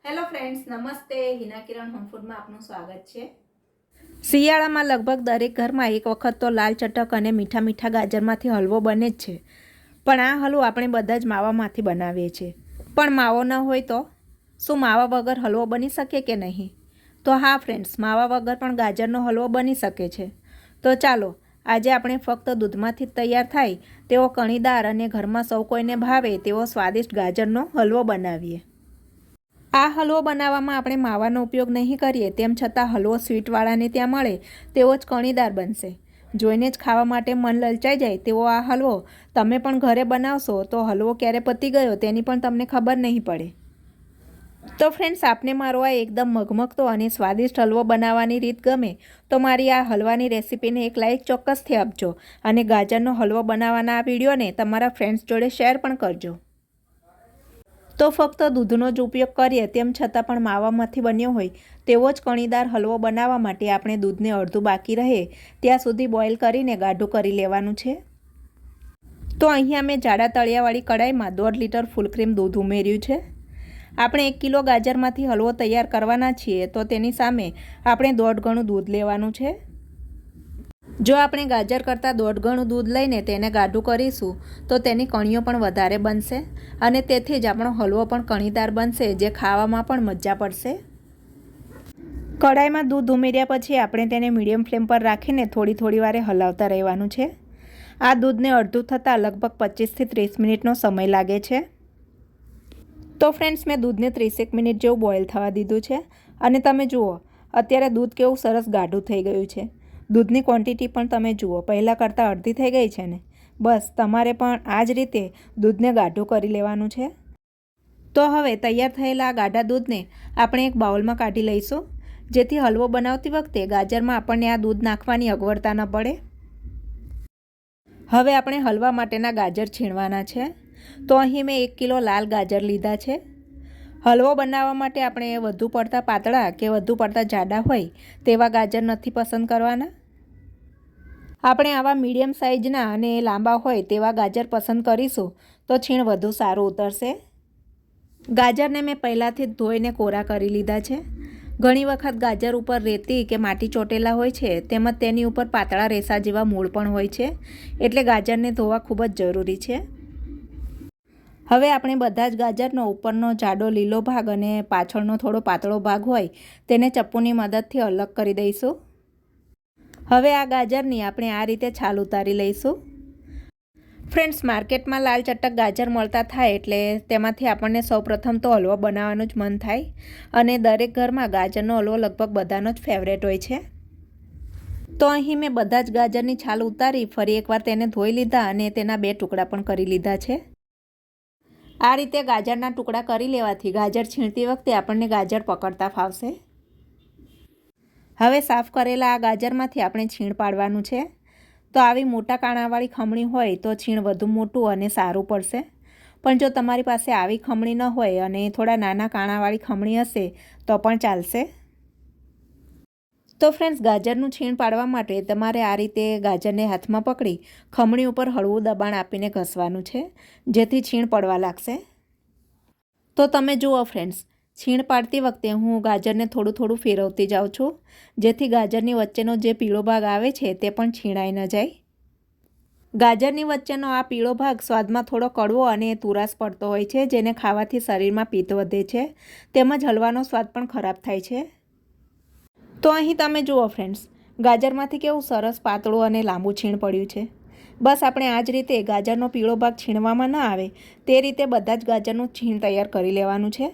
Hello friends, નમસ્તે. હિના કિરણ home ફૂડમાં આપનું સ્વાગત છે. શિયાળામાં લગભગ દરેક ઘરમાં એક વખત તો લાલ ચટક અને મીઠા મીઠા ગાજરમાંથી હલવો બને જ છે. પણ આ હલવો આપણે બધા જ માવામાંથી બનાવીએ છીએ. પણ માવો ન હોય તો શું માવા વગર હલવો બની શકે કે નહીં? તો હા ફ્રેન્ડ્સ, માવા વગર પણ ગાજરનો હલવો બની શકે છે. તો ચાલો આજે આપણે ફક્ત દૂધમાંથી જ તૈયાર થાય તેવો કણીદાર અને ઘરમાં સૌ કોઈને ભાવે તેવો સ્વાદિષ્ટ ગાજરનો હલવો બનાવીએ. આ હલવો બનાવવામાં આપણે માવાનો ઉપયોગ નહીં કરીએ, તેમ છતાં હલવો સ્વીટવાળાને ત્યાં મળે તેવો જ કણીદાર બનશે. જોઈને જ ખાવા માટે મન લલચાઈ જાય તેવો આ હલવો તમે પણ ઘરે બનાવશો તો હલવો ક્યારે પતી ગયો તેની પણ તમને ખબર નહીં પડે. તો ફ્રેન્ડ્સ, આપને મારો આ એકદમ મઘમગતો અને સ્વાદિષ્ટ હલવો બનાવવાની રીત ગમે તો મારી આ હલવાની રેસીપીને એક લાઈક ચોક્કસથી આપજો અને ગાજરનો હલવો બનાવવાના આ વિડીયોને તમારા ફ્રેન્ડ્સ જોડે શેર પણ કરજો. તો ફક્ત દૂધનો જ ઉપયોગ કરીએ તેમ છતાં પણ માવામાંથી બન્યો હોય તેવો જ કણીદાર હલવો બનાવવા માટે આપણે દૂધને અડધું બાકી રહે ત્યાં સુધી બોઇલ કરીને ગાઢું કરી લેવાનું છે. તો અહીંયા મેં જાડા તળિયાવાળી કડાઈમાં 1.5 લીટર ફૂલ ક્રીમ દૂધ ઉમેર્યું છે. આપણે 1 કિલો ગાજરમાંથી હલવો તૈયાર કરવાના છીએ તો તેની સામે આપણે 1.5 ગણું દૂધ લેવાનું છે. જો આપણે ગાજર કરતાં 1.5 ગણું દૂધ લઈને તેને ગાઢું કરીશું તો તેની કણીઓ પણ વધારે બનશે અને તેથી જ આપણો હલવો પણ કણીદાર બનશે, જે ખાવામાં પણ મજા પડશે. કડાઈમાં દૂધ ઉમેર્યા પછી આપણે તેને મીડિયમ ફ્લેમ પર રાખીને થોડી વારે હલાવતા રહેવાનું છે. આ દૂધને અડધું થતાં લગભગ 25 થી 30 મિનિટનો સમય લાગે છે. તો ફ્રેન્ડ્સ, મેં દૂધને 30 મિનિટ જેવું બોઇલ થવા દીધું છે અને તમે જુઓ અત્યારે દૂધ કેવું સરસ ગાઢું થઈ ગયું છે. દૂધની ક્વોન્ટિટી પણ તમે જુઓ, પહેલાં કરતાં અડધી થઈ ગઈ છે ને. બસ તમારે પણ આ જ રીતે દૂધને ગાઢું કરી લેવાનું છે. તો હવે તૈયાર થયેલા આ ગાઢા દૂધને આપણે એક બાઉલમાં કાઢી લઈશું, જેથી હલવો બનાવતી વખતે ગાજરમાં આપણને આ દૂધ નાખવાની અગવડતા ન પડે. હવે આપણે હલવા માટેના ગાજર છીણવાના છે. તો અહીં મેં 1 કિલો લાલ ગાજર લીધા છે. હલવો બનાવવા માટે આપણે વધુ પડતા પાતળા કે વધુ પડતા જાડા હોય તેવા ગાજર નથી પસંદ કરવાના. આપણે આવા મીડિયમ સાઇઝના અને લાંબા હોય તેવા ગાજર પસંદ કરીશું તો છીણ વધુ સારું ઉતરશે. ગાજરને મેં પહેલાંથી જ ધોઈને કોરા કરી લીધા છે. ઘણી વખત ગાજર ઉપર રેતી કે માટી ચોટેલા હોય છે, તેમજ તેની ઉપર પાતળા રેસા જેવા મૂળ પણ હોય છે, એટલે ગાજરને ધોવા ખૂબ જ જરૂરી છે. હવે આપણે બધા જ ગાજરનો ઉપરનો જાડો લીલો ભાગ અને પાછળનો થોડો પાતળો ભાગ હોય તેને ચપ્પુની મદદથી અલગ કરી દઈશું. હવે આ ગાજરની આપણે આ રીતે છાલ ઉતારી લઈશું. ફ્રેન્ડ્સ, માર્કેટમાં લાલ ચટક ગાજર મળતા થાય એટલે તેમાંથી આપણને સૌપ્રથમ તો હલવો બનાવવાનું જ મન થાય અને દરેક ઘરમાં ગાજરનો હલવો લગભગ બધાનો જ ફેવરેટ હોય છે. તો અહીં મેં બધા જ ગાજરની છાલ ઉતારી ફરી એકવાર તેને ધોઈ લીધા અને તેના 2 ટુકડા પણ કરી લીધા છે. આ રીતે ગાજરના ટુકડા કરી લેવાથી ગાજર છીણતી વખતે આપણને ગાજર પકડતા ફાવશે. હવે સાફ કરેલા આ ગાજરમાંથી આપણે છીણ પાડવાનું છે. તો આવી મોટા કાણાવાળી ખમણી હોય તો છીણ વધુ મોટું અને સારું પડશે. પણ જો તમારી પાસે આવી ખમણી ન હોય અને થોડા નાના કાણાવાળી ખમણી હશે તો પણ ચાલશે. તો ફ્રેન્ડ્સ, ગાજરનું છીણ પાડવા માટે તમારે આ રીતે ગાજરને હાથમાં પકડી ખમણી ઉપર હળવું દબાણ આપીને ઘસવાનું છે, જેથી છીણ પડવા લાગશે. તો તમે જુઓ ફ્રેન્ડ્સ, છીણ પાડતી વખતે હું ગાજરને થોડું ફેરવતી જાઉં છું, જેથી ગાજરની વચ્ચેનો જે પીળો ભાગ આવે છે તે પણ છીણાઈ ન જાય. ગાજરની વચ્ચેનો આ પીળો ભાગ સ્વાદમાં થોડો કડવો અને તુરાશ પડતો હોય છે, જેને ખાવાથી શરીરમાં પિત્ત વધે છે, તેમજ હલવાનો સ્વાદ પણ ખરાબ થાય છે. તો અહીં તમે જુઓ ફ્રેન્ડ્સ, ગાજરમાંથી કેવું સરસ પાતળું અને લાંબુ છીણ પડ્યું છે. બસ આપણે આ જ રીતે ગાજરનો પીળો ભાગ છીણવામાં ન આવે તે રીતે બધા જ ગાજરનું છીણ તૈયાર કરી લેવાનું છે.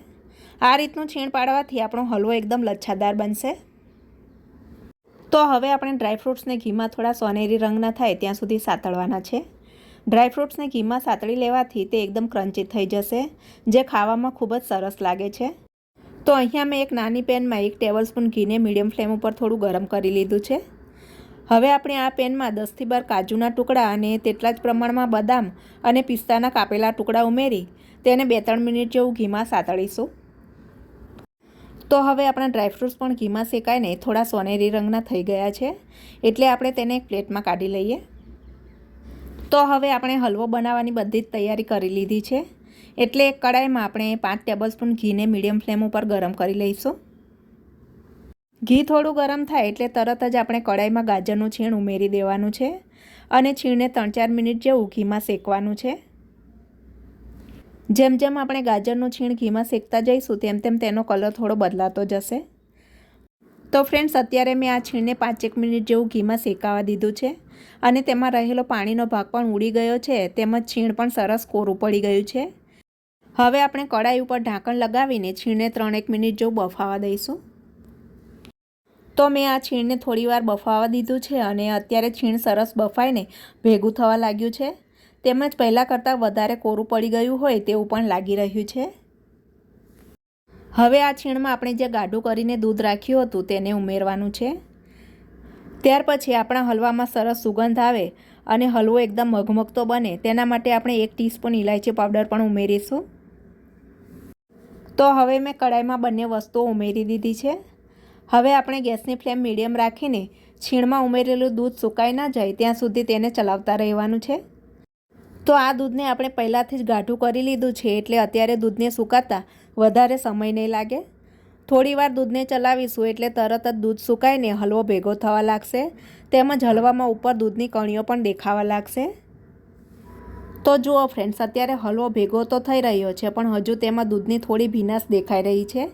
આ રીતનું છીણ પાડવાથી આપણો હલવો એકદમ લચ્છાદાર બનશે. તો હવે આપણે ડ્રાયફ્રૂટ્સને ઘીમાં થોડા સોનેરી રંગના થાય ત્યાં સુધી સાતળવાના છે. ડ્રાયફ્રૂટ્સને ઘીમાં સાતળી લેવાથી તે એકદમ ક્રન્ચી થઈ જશે, જે ખાવામાં ખૂબ જ સરસ લાગે છે. તો અહીંયા મેં એક નાની પેનમાં 1 ટેબલસ્પૂન ઘીને મીડિયમ ફ્લેમ ઉપર થોડું ગરમ કરી લીધું છે. હવે આપણે આ પેનમાં 10 થી 12 કાજુના ટુકડા અને તેટલા જ પ્રમાણમાં બદામ અને પિસ્તાના કાપેલા ટુકડા ઉમેરી તેને 2-3 મિનિટ જેવું ઘીમાં સાતળીશું. તો હવે આપણા ડ્રાયફ્રૂટ્સ પણ ઘીમાં શેકાઈને થોડા સોનેરી રંગના થઈ ગયા છે, એટલે આપણે તેને એક પ્લેટમાં કાઢી લઈએ. તો હવે આપણે હલવો બનાવવાની બધી જ તૈયારી કરી લીધી છે. એટલે એક કડાઈમાં આપણે 5 ટેબલસ્પૂન ઘીને મીડિયમ ફ્લેમ ઉપર ગરમ કરી લઈશું. ઘી થોડું ગરમ થાય એટલે તરત જ આપણે કડાઈમાં ગાજરનું છીણ ઉમેરી દેવાનું છે અને છીણને 3-4 મિનિટ જેવું ઘીમાં શેકવાનું છે. જેમ જેમ આપણે ગાજરનું છીણ ઘીમાં શેકતા જઈશું તેમ તેમ તેનો કલર થોડો બદલાતો જશે. તો ફ્રેન્ડ્સ, અત્યારે મેં આ છીણને 5-1 મિનિટ જેવું ઘીમાં શેકાવા દીધું છે અને તેમાં રહેલો પાણીનો ભાગ પણ ઉડી ગયો છે, તેમજ છીણ પણ સરસ કોરું પડી ગયું છે. હવે આપણે કડાઈ ઉપર ઢાંકણ લગાવીને છીણને 3-1 મિનિટ જેવું બફાવા દઈશું. તો મેં આ છીણને થોડીવાર બફાવા દીધું છે અને અત્યારે છીણ સરસ બફાઈને ભેગું થવા લાગ્યું છે, તેમજ પહેલાં કરતાં વધારે કોરું પડી ગયું હોય તેવું પણ લાગી રહ્યું છે. હવે આ છીણમાં આપણે જે ગાઢું કરીને દૂધ રાખ્યું હતું તેને ઉમેરવાનું છે. ત્યાર પછી આપણા હલવામાં સરસ સુગંધ આવે અને હલવો એકદમ મઘમગતો બને તેના માટે આપણે 1 ટીસ્પૂન ઇલાયચી પાવડર પણ ઉમેરીશું. તો હવે મેં કડાઈમાં બંને વસ્તુઓ ઉમેરી દીધી છે. હવે આપણે ગેસની ફ્લેમ મીડિયમ રાખીને છીણમાં ઉમેરેલું દૂધ સુકાઈ ના જાય ત્યાં સુધી તેને ચલાવતા રહેવાનું છે. તો આ દૂધને આપણે પહેલાંથી જ ગાઢું કરી લીધું છે એટલે અત્યારે દૂધને સુકાતા વધારે સમય નહીં લાગે. થોડીવાર દૂધને ચલાવીશું એટલે તરત જ દૂધ સુકાઈને હલવો ભેગો થવા લાગશે, તેમજ હલવામાં ઉપર દૂધની કણીઓ પણ દેખાવા લાગશે. તો જુઓ ફ્રેન્ડ્સ, અત્યારે હલવો ભેગો તો થઈ રહ્યો છે પણ હજુ તેમાં દૂધની થોડી ભીનાશ દેખાઈ રહી છે,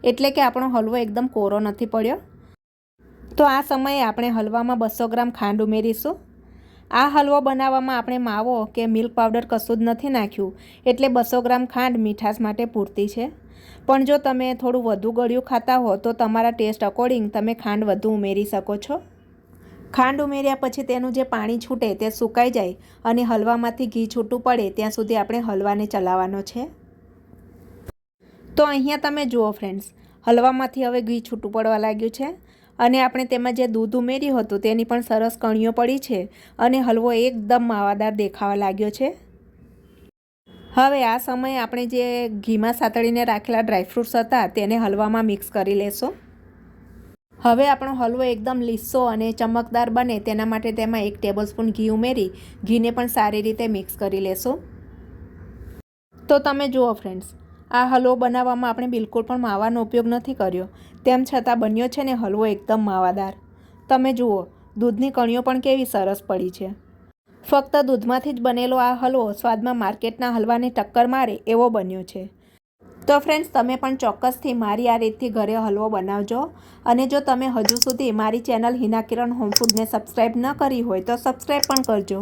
એટલે કે આપણો હલવો એકદમ કોરો નથી પડ્યો. તો આ સમયે આપણે હલવામાં 200 ગ્રામ ખાંડ ઉમેરીશું. આ હલવો બનાવવામાં આપણે માવો કે મિલ્ક પાવડર કશું જ નથી નાખ્યું, એટલે 200 ગ્રામ ખાંડ મીઠાશ માટે પૂરતી છે. પણ જો તમે થોડું વધુ ગળ્યું ખાતા હો તો તમારા ટેસ્ટ અકોર્ડિંગ તમે ખાંડ વધુ ઉમેરી શકો છો. ખાંડ ઉમેર્યા પછી તેનું જે પાણી છૂટે તે સુકાઈ જાય અને હલવામાંથી ઘી છૂટું પડે ત્યાં સુધી આપણે હલવાને ચલાવવાનો છે. તો અહીંયા તમે જુઓ ફ્રેન્ડ્સ, હલવામાંથી હવે ઘી છૂટું પડવા લાગ્યું છે અને આપણે તેમાં જે દૂધ ઉમેર્યું હતું તેની પણ સરસ કણીઓ પડી છે અને હલવો એકદમ માવાદાર દેખાવા લાગ્યો છે. હવે આ સમયે આપણે જે ઘીમાં સાતળીને રાખેલા ડ્રાયફ્રૂટ્સ હતા તેને હલવામાં મિક્સ કરી લેશું. હવે આપણો હલવો એકદમ લીસો અને ચમકદાર બને તેના માટે તેમાં 1 ટેબલસ્પૂન ઘી ઉમેરી ઘીને પણ સારી રીતે મિક્સ કરી લેશું. તો તમે જુઓ ફ્રેન્ડ્સ, આ હલવો બનાવવામાં આપણે બિલકુલ પણ માવાનો ઉપયોગ નથી કર્યો, તેમ છતાં બન્યો છે ને હલવો એકદમ માવાદાર. તમે જુઓ, દૂધની કણીઓ પણ કેવી સરસ પડી છે. ફક્ત દૂધમાંથી જ બનેલો આ હલવો સ્વાદમાં માર્કેટના હલવાને ટક્કર મારે એવો બન્યો છે. તો ફ્રેન્ડ્સ, તમે પણ ચોક્કસથી મારી આ રીતથી ઘરે હલવો બનાવજો અને જો તમે હજુ સુધી મારી ચેનલ હિના કિરણ હોમ ફૂડને સબસ્ક્રાઈબ ન કરી હોય તો સબસ્ક્રાઈબ પણ કરજો.